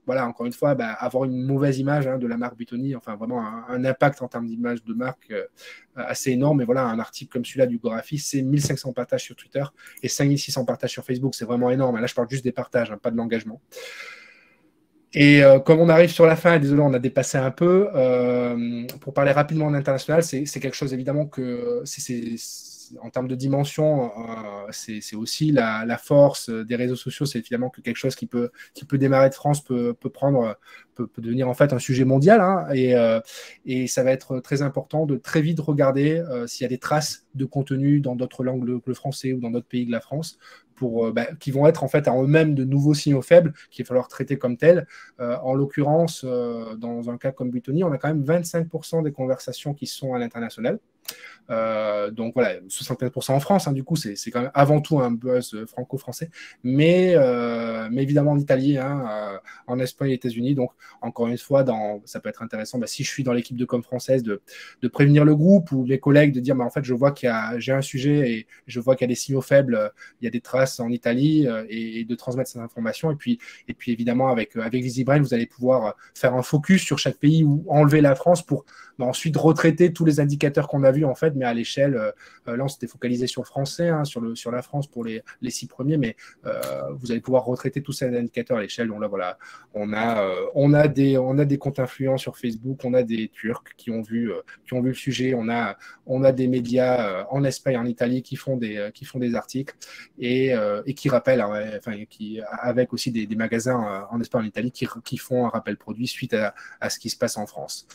voilà, encore une fois, avoir une mauvaise image hein, de la marque Bitoni, enfin vraiment un impact en termes d'image de marque assez énorme. Et voilà, un article comme celui-là du Gorafi, c'est 1500 partages sur Twitter et 5600 partages sur Facebook. C'est vraiment énorme. Là, je parle juste des partages, hein, pas de l'engagement. Et comme on arrive sur la fin, et désolé, on a dépassé un peu, pour parler rapidement en international, c'est quelque chose évidemment que en termes de dimension, c'est aussi la force des réseaux sociaux. C'est évidemment que quelque chose qui peut démarrer de France peut devenir en fait un sujet mondial. Hein, et ça va être très important de très vite regarder s'il y a des traces de contenu dans d'autres langues que le français ou dans d'autres pays que la France, qui vont être en fait en eux-mêmes de nouveaux signaux faibles qu'il va falloir traiter comme tels. En l'occurrence, dans un cas comme Bitoni, on a quand même 25% des conversations qui sont à l'international. Donc voilà, 75% en France, hein, du coup c'est quand même avant tout un buzz franco-français, mais évidemment en Italie, hein, en Espagne et aux États-Unis. Donc encore une fois, ça peut être intéressant, si je suis dans l'équipe de com française, de prévenir le groupe ou les collègues, de dire en fait je vois j'ai un sujet et je vois qu'il y a des signaux faibles, il y a des traces en Italie et de transmettre ces informations. Et puis évidemment avec VisiBrain, vous allez pouvoir faire un focus sur chaque pays ou enlever la France pour ensuite retraiter tous les indicateurs qu'on a vus en fait, mais à l'échelle, là on s'était focalisé sur le français, hein, sur la France pour les 6 premiers, mais vous allez pouvoir retraiter tous ces indicateurs à l'échelle. Donc là voilà, on a des comptes influents sur Facebook, on a des Turcs qui ont vu le sujet, on a des médias en Espagne, en Italie qui font des articles et qui rappellent, avec aussi des magasins en Espagne, en Italie qui font un rappel produit suite à ce qui se passe en France.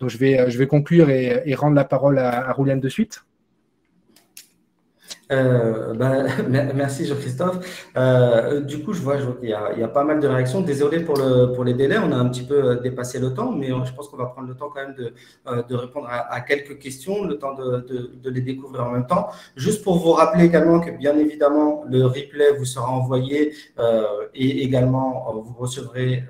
Donc je vais conclure et rendre la parole à Rouliane de suite. Merci Jean-Christophe. Du coup, je vois qu'il y a pas mal de réactions. Désolé pour les délais, on a un petit peu dépassé le temps, mais je pense qu'on va prendre le temps quand même de répondre à quelques questions, le temps de les découvrir en même temps. Juste pour vous rappeler également que bien évidemment, le replay vous sera envoyé et également vous recevrez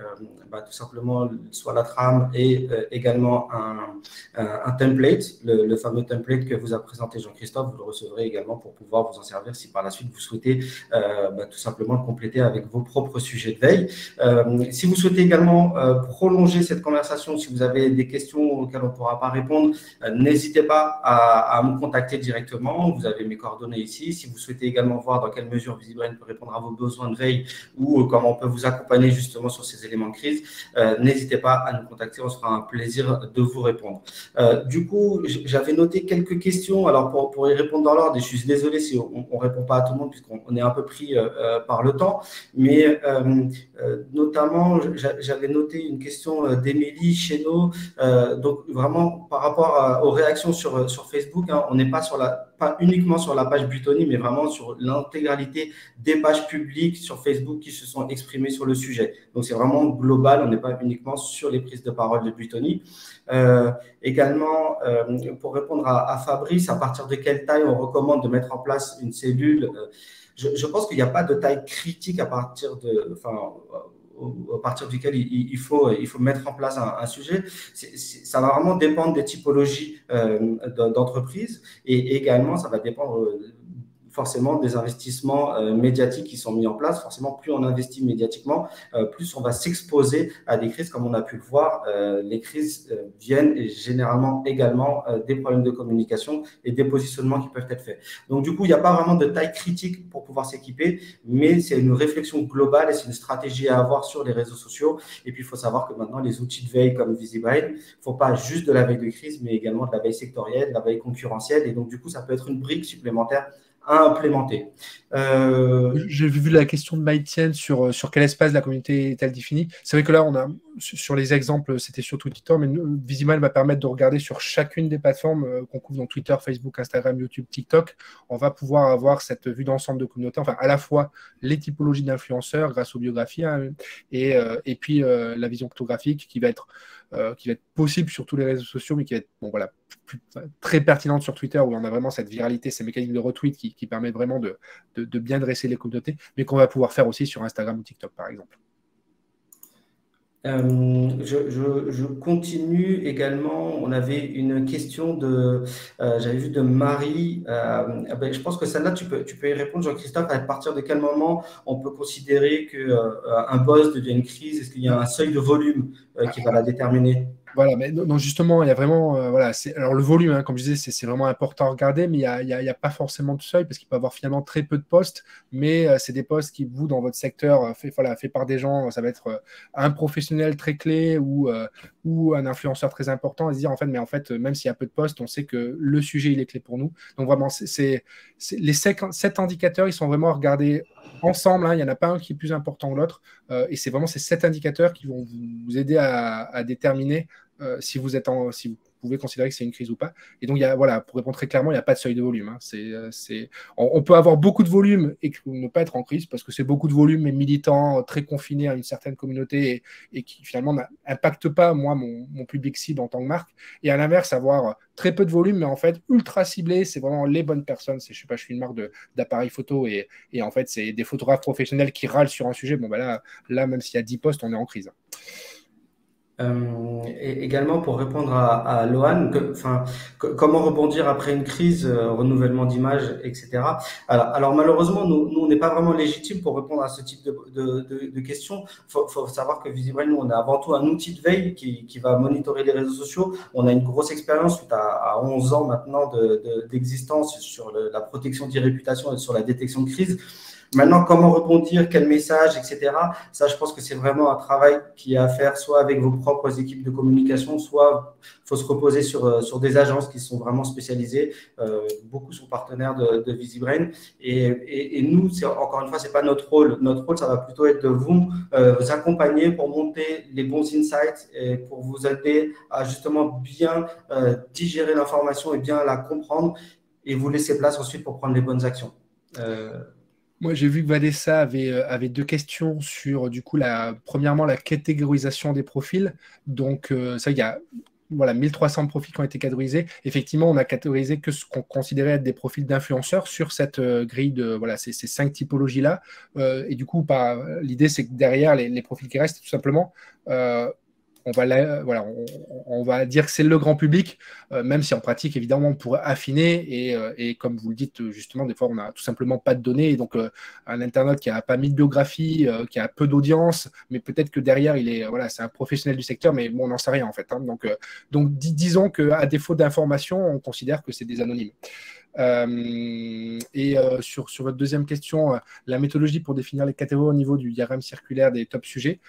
tout simplement soit la trame et également un template, le fameux template que vous a présenté Jean-Christophe, vous le recevrez également pour pouvoir vous en servir si par la suite vous souhaitez tout simplement le compléter avec vos propres sujets de veille. Si vous souhaitez également prolonger cette conversation, si vous avez des questions auxquelles on ne pourra pas répondre, n'hésitez pas à me contacter directement. Vous avez mes coordonnées ici. Si vous souhaitez également voir dans quelle mesure VisiBrain peut répondre à vos besoins de veille ou comment on peut vous accompagner justement sur ces éléments de crise, n'hésitez pas à nous contacter. On sera un plaisir de vous répondre. Du coup, j'avais noté quelques questions. Alors, pour y répondre dans l'ordre, et je suis désolé si on ne répond pas à tout le monde puisqu'on est un peu pris par le temps, mais notamment, j'avais noté une question d'Émilie Chénaud. Donc, vraiment, par rapport aux réactions sur Facebook, hein, on n'est pas uniquement sur la page Bitoni, mais vraiment sur l'intégralité des pages publiques sur Facebook qui se sont exprimées sur le sujet. Donc, c'est vraiment global, on n'est pas uniquement sur les prises de parole de Bitoni. Également, pour répondre à Fabrice, à partir de quelle taille on recommande de mettre en place une cellule? Je pense qu'il n'y a pas de taille critique à partir de… à partir duquel il faut mettre en place un sujet. Ça va vraiment dépendre des typologies d'entreprises et également, ça va dépendre forcément des investissements médiatiques qui sont mis en place. Forcément, plus on investit médiatiquement, plus on va s'exposer à des crises. Comme on a pu le voir, les crises viennent généralement également des problèmes de communication et des positionnements qui peuvent être faits. Donc, du coup, il n'y a pas vraiment de taille critique pour pouvoir s'équiper, mais c'est une réflexion globale et c'est une stratégie à avoir sur les réseaux sociaux. Et puis, il faut savoir que maintenant, les outils de veille comme VisiBrain ne font pas juste de la veille de crise, mais également de la veille sectorielle, de la veille concurrentielle. Et donc, du coup, ça peut être une brique supplémentaire à implémenter. J'ai vu la question de Maïtienne sur quel espace la communauté est-elle définie. C'est vrai que là, on a sur les exemples, c'était sur Twitter, mais VisiBrain va permettre de regarder sur chacune des plateformes qu'on couvre, donc Twitter, Facebook, Instagram, YouTube, TikTok. On va pouvoir avoir cette vue d'ensemble de communauté, enfin à la fois les typologies d'influenceurs grâce aux biographies et puis la vision photographique qui va être possible sur tous les réseaux sociaux, mais qui va être très pertinente sur Twitter, où on a vraiment cette viralité, ces mécanismes de retweet qui permettent vraiment de bien dresser les communautés, mais qu'on va pouvoir faire aussi sur Instagram ou TikTok, par exemple. Je continue également. On avait une question j'avais vu de Marie. Je pense que celle-là, tu peux y répondre, Jean-Christophe. À partir de quel moment on peut considérer qu'un buzz devient une crise? Est-ce qu'il y a un seuil de volume qui va la déterminer? Voilà, mais non, justement, il y a vraiment. Alors, le volume, hein, comme je disais, c'est vraiment important à regarder, mais il y a pas forcément de seuil parce qu'il peut y avoir finalement très peu de postes, mais c'est des postes qui, vous, dans votre secteur, fait par des gens, ça va être un professionnel très clé ou un influenceur très important, et se dire, en fait, même s'il y a peu de postes, on sait que le sujet, il est clé pour nous. Donc, vraiment, les 7 indicateurs, ils sont vraiment à regarder ensemble, hein, il n'y en a pas un qui est plus important que l'autre, et c'est vraiment ces 7 indicateurs qui vont vous aider à déterminer si vous pouvez considérer que c'est une crise ou pas. Et donc, pour répondre très clairement, il n'y a pas de seuil de volume. Hein. On peut avoir beaucoup de volume et ne pas être en crise parce que c'est beaucoup de volume, mais militant, très confiné à une certaine communauté et qui finalement n'impacte pas, moi, mon public cible en tant que marque. Et à l'inverse, avoir très peu de volume, mais en fait, ultra ciblé, c'est vraiment les bonnes personnes. Je suis une marque d'appareils photo et en fait, c'est des photographes professionnels qui râlent sur un sujet. Bon, là même s'il y a 10 postes, on est en crise. Et également pour répondre à Lohan, comment rebondir après une crise, renouvellement d'image, etc. Alors malheureusement, nous on n'est pas vraiment légitime pour répondre à ce type de questions. Faut savoir que VisiBrain, nous on est avant tout un outil de veille qui va monitorer les réseaux sociaux. On a une grosse expérience suite à 11 ans maintenant d'existence sur la protection d'e-réputation et sur la détection de crise. Maintenant, comment rebondir, quel message, etc. Ça, je pense que c'est vraiment un travail qui est à faire soit avec vos propres équipes de communication, soit il faut se reposer sur des agences qui sont vraiment spécialisées. Beaucoup sont partenaires de VisiBrain. Et nous, encore une fois, ce n'est pas notre rôle. Notre rôle, ça va plutôt être de vous accompagner pour monter les bons insights et pour vous aider à justement bien digérer l'information et bien la comprendre et vous laisser place ensuite pour prendre les bonnes actions. Moi, j'ai vu que Vanessa avait 2 questions sur, du coup, premièrement, la catégorisation des profils. Donc, ça, il y a 1300 profils qui ont été catégorisés. Effectivement, on a catégorisé que ce qu'on considérait être des profils d'influenceurs sur cette grille de ces 5 typologies-là. Et du coup, l'idée, c'est que derrière les profils qui restent, tout simplement, on va dire que c'est le grand public, même si en pratique, évidemment, on pourrait affiner. Et comme vous le dites, justement, des fois, on n'a tout simplement pas de données. Et donc, un internaute qui n'a pas mis de biographie, qui a peu d'audience, mais peut-être que derrière, c'est un professionnel du secteur, mais bon, on n'en sait rien, en fait. Hein. Donc disons qu'à défaut d'information, on considère que c'est des anonymes. Sur votre deuxième question, la méthodologie pour définir les catégories au niveau du diagramme circulaire des top sujets,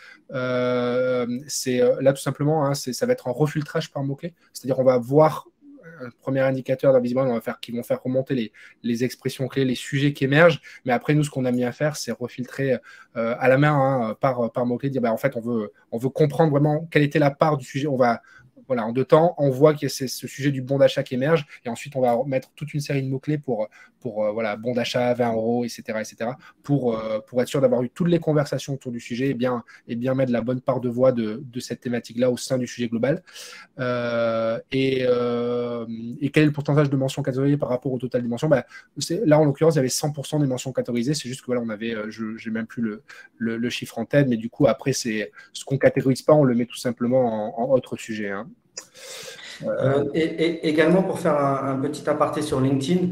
c'est là tout simplement, hein, ça va être un refiltrage par mots-clés, c'est-à-dire on va voir un premier indicateur dans VisiBrain qui vont faire remonter les expressions clés, les sujets qui émergent, mais après nous ce qu'on a mis à faire c'est refiltrer à la main, hein, par mots-clés, dire en fait on veut comprendre vraiment quelle était la part du sujet, on va voilà, en 2 temps, on voit que c'est ce sujet du bon d'achat qui émerge. Et ensuite, on va mettre toute une série de mots-clés pour voilà, bon d'achat, 20 euros, etc., pour être sûr d'avoir eu toutes les conversations autour du sujet et bien mettre la bonne part de voix de cette thématique-là au sein du sujet global. Et quel est le pourcentage de mentions catégorisées par rapport au total des mentions? Là, en l'occurrence, il y avait 100% des mentions catégorisées. C'est juste que voilà, on avait, je n'ai même plus le chiffre en tête, mais du coup, après, c'est ce qu'on ne catégorise pas, on le met tout simplement en autre sujet. Hein. Et également, pour faire un petit aparté sur LinkedIn,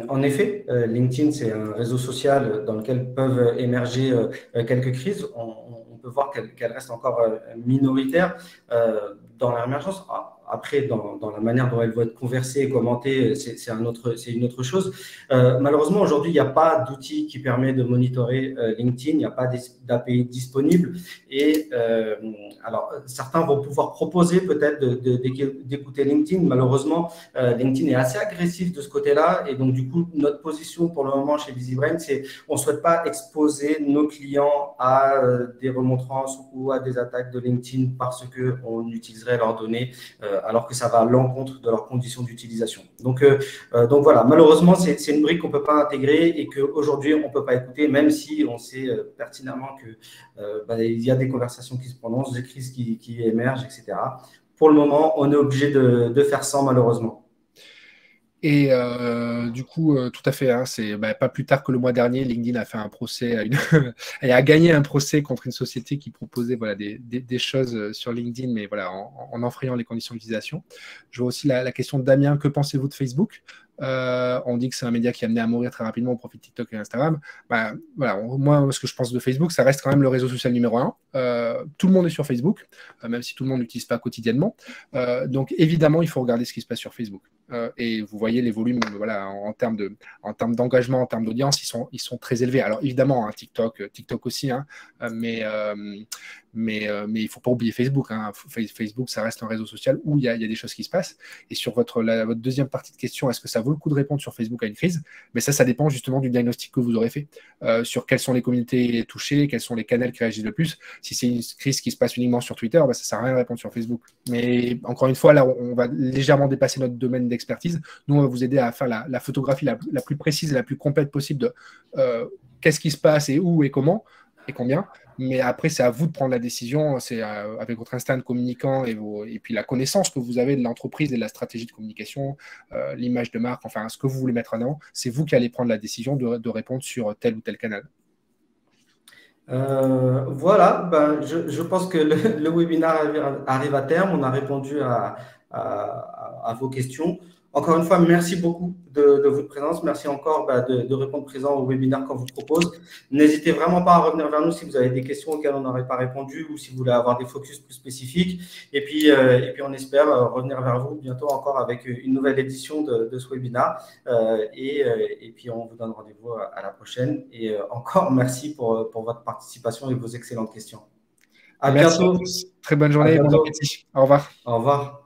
en effet, LinkedIn, c'est un réseau social dans lequel peuvent émerger quelques crises. On peut voir qu'elles restent encore minoritaires dans leur émergence. Après, dans la manière dont elles vont être conversées et commentées, c'est une autre chose. Malheureusement, aujourd'hui, il n'y a pas d'outil qui permet de monitorer LinkedIn, il n'y a pas d'API disponible. Et alors, certains vont pouvoir proposer peut-être d'écouter LinkedIn. Malheureusement, LinkedIn est assez agressif de ce côté-là. Et donc, du coup, notre position pour le moment chez VisiBrain, c'est on ne souhaite pas exposer nos clients à des remontrances ou à des attaques de LinkedIn parce qu'on utiliserait leurs données alors que ça va à l'encontre de leurs conditions d'utilisation. Donc voilà, malheureusement, c'est une brique qu'on ne peut pas intégrer et qu'aujourd'hui, on ne peut pas écouter, même si on sait pertinemment qu'il y a des conversations qui se prononcent, des crises qui émergent, etc. Pour le moment, on est obligé de faire sans, malheureusement. Et du coup, tout à fait, hein, c'est pas plus tard que le mois dernier, LinkedIn a fait un procès, elle a gagné un procès contre une société qui proposait voilà, des choses sur LinkedIn, mais voilà, en enfreignant les conditions d'utilisation. Je vois aussi la question de Damien, que pensez-vous de Facebook? On dit que c'est un média qui est amené à mourir très rapidement au profit de TikTok et Instagram. Voilà, moi, ce que je pense de Facebook, ça reste quand même le réseau social numéro 1. Tout le monde est sur Facebook, même si tout le monde n'utilise pas quotidiennement. Donc, évidemment, il faut regarder ce qui se passe sur Facebook. Et vous voyez les volumes voilà, en termes d'engagement, en termes d'audience, ils sont très élevés. Alors, évidemment, hein, TikTok aussi, hein, mais il ne faut pas oublier Facebook. Hein. Facebook, ça reste un réseau social où il y a des choses qui se passent. Et sur votre deuxième partie de question, est-ce que ça vaut le coup de répondre sur Facebook à une crise? Mais ça dépend justement du diagnostic que vous aurez fait. Sur quelles sont les communautés touchées, quels sont les canaux qui réagissent le plus. Si c'est une crise qui se passe uniquement sur Twitter, ça ne sert à rien de répondre sur Facebook. Mais encore une fois, là, on va légèrement dépasser notre domaine d'expertise. Nous, on va vous aider à faire la photographie la plus précise et la plus complète possible de qu'est-ce qui se passe et où et comment et combien. Mais après, c'est à vous de prendre la décision. C'est avec votre instinct de communicant et puis la connaissance que vous avez de l'entreprise et de la stratégie de communication, l'image de marque, enfin, ce que vous voulez mettre en avant, c'est vous qui allez prendre la décision de répondre sur tel ou tel canal. Voilà, je pense que le webinaire arrive à terme. On a répondu à vos questions. Encore une fois, merci beaucoup de votre présence. Merci encore de répondre présent au webinaire qu'on vous propose. N'hésitez vraiment pas à revenir vers nous si vous avez des questions auxquelles on n'aurait pas répondu ou si vous voulez avoir des focus plus spécifiques. Et puis on espère revenir vers vous bientôt encore avec une nouvelle édition de ce webinaire. Et puis, on vous donne rendez-vous à la prochaine. Et encore, merci pour votre participation et vos excellentes questions. À Merci bientôt. à tous. Très bonne À journée et bon bientôt. appétit. Au revoir. Au revoir.